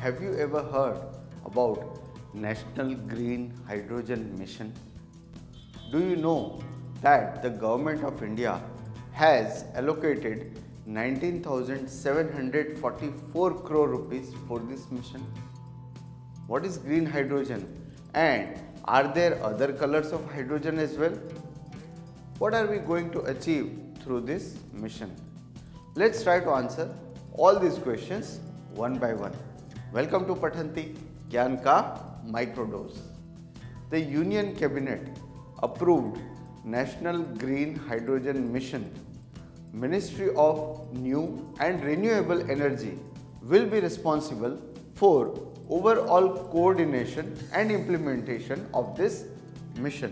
Have you ever heard about National Green Hydrogen Mission? Do you know that the Government of India has allocated 19,744 crore rupees for this mission? What is green hydrogen, and are there other colors of hydrogen as well? What are we going to achieve through this mission? Let's try to answer all these questions one by one. Welcome to Pathanti, Gyan Ka Microdose. The Union Cabinet approved National Green Hydrogen Mission. Ministry of New and Renewable Energy will be responsible for overall coordination and implementation of this mission.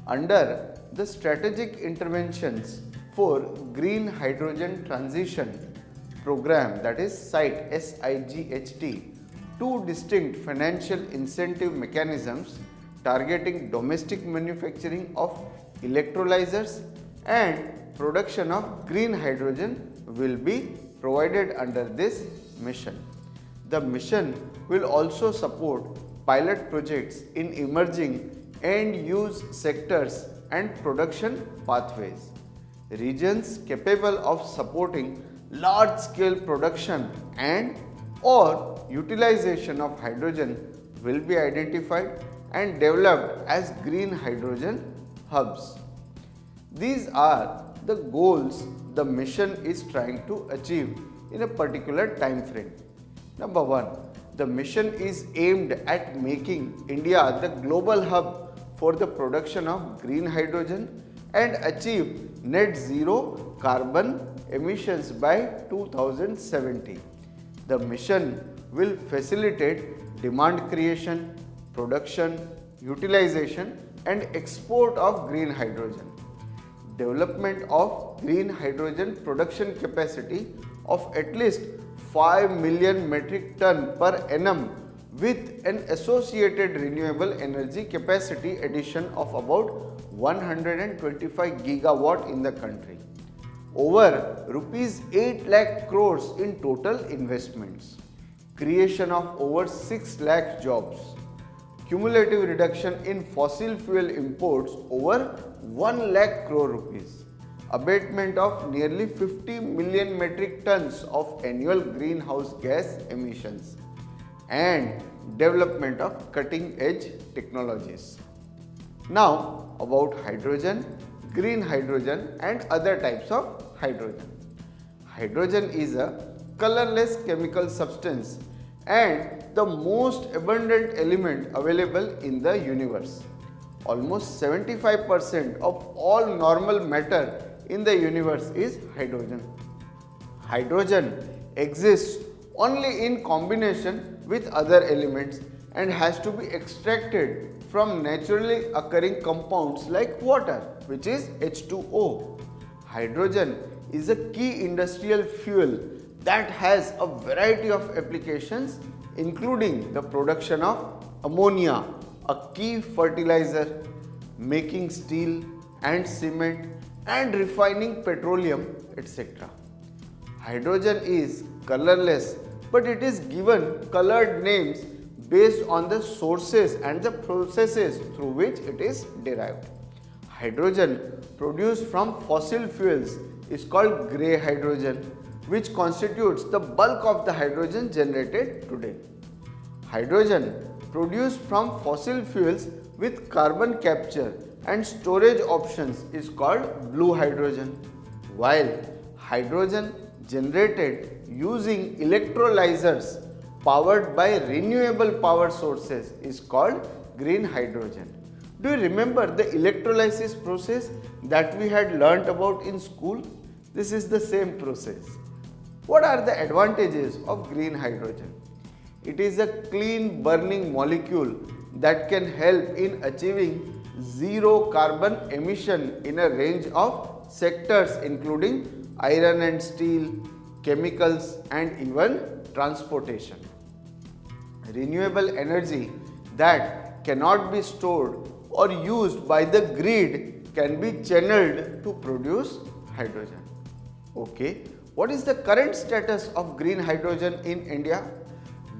Under the Strategic Interventions for Green Hydrogen Transition Program, that is SIGHT, two distinct financial incentive mechanisms targeting domestic manufacturing of electrolyzers and production of green hydrogen will be provided under this mission. The mission will also support pilot projects in emerging end-use sectors and production pathways. Regions capable of supporting large-scale production and or utilization of hydrogen will be identified and developed as green hydrogen hubs. These are the goals the mission is trying to achieve in a particular time frame. Number 1. The mission is aimed at making India the global hub for the production of green hydrogen and achieve net zero carbon emissions by 2070. The mission will facilitate demand creation, production, utilization and export of green hydrogen. Development of green hydrogen production capacity of at least 5 million metric ton per annum with an associated renewable energy capacity addition of about 125 gigawatt in the country. Over rupees 8 lakh crores in total investments. Creation of over 6 lakh jobs. Cumulative reduction in fossil fuel imports over 1 lakh crore rupees. Abatement of nearly 50 million metric tons of annual greenhouse gas emissions. And development of cutting edge technologies. Now about hydrogen, green hydrogen and other types of hydrogen. Hydrogen is a colorless chemical substance and the most abundant element available in the universe. Almost 75% of all normal matter in the universe is hydrogen. Hydrogen exists only in combination with other elements and has to be extracted from naturally occurring compounds like water, which is H2O. Hydrogen is a key industrial fuel that has a variety of applications including the production of ammonia, a key fertilizer, making steel and cement and refining petroleum, etc. Hydrogen is colorless, but it is given colored names based on the sources and the processes through which it is derived. Hydrogen produced from fossil fuels is called grey hydrogen, which constitutes the bulk of the hydrogen generated today. Hydrogen produced from fossil fuels with carbon capture and storage options is called blue hydrogen, while hydrogen generated using electrolyzers powered by renewable power sources is called green hydrogen. Do you remember the electrolysis process that we had learnt about in school? This is the same process. What are the advantages of green hydrogen? It is a clean burning molecule that can help in achieving zero carbon emission in a range of sectors including iron and steel, chemicals and even transportation. Renewable energy that cannot be stored or used by the grid can be channeled to produce hydrogen. Okay, what is the current status of green hydrogen in India?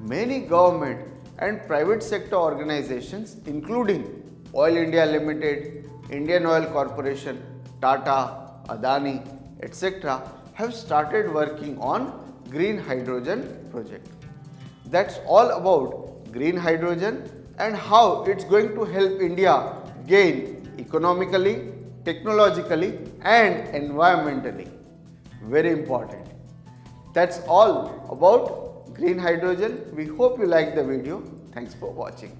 Many government and private sector organizations including Oil India Limited, Indian Oil Corporation, Tata, Adani, etc. have started working on green hydrogen project. That's all about green hydrogen and how it's going to help India gain economically, technologically and environmentally. Very important. That's all about green hydrogen. We hope you like the video. Thanks for watching.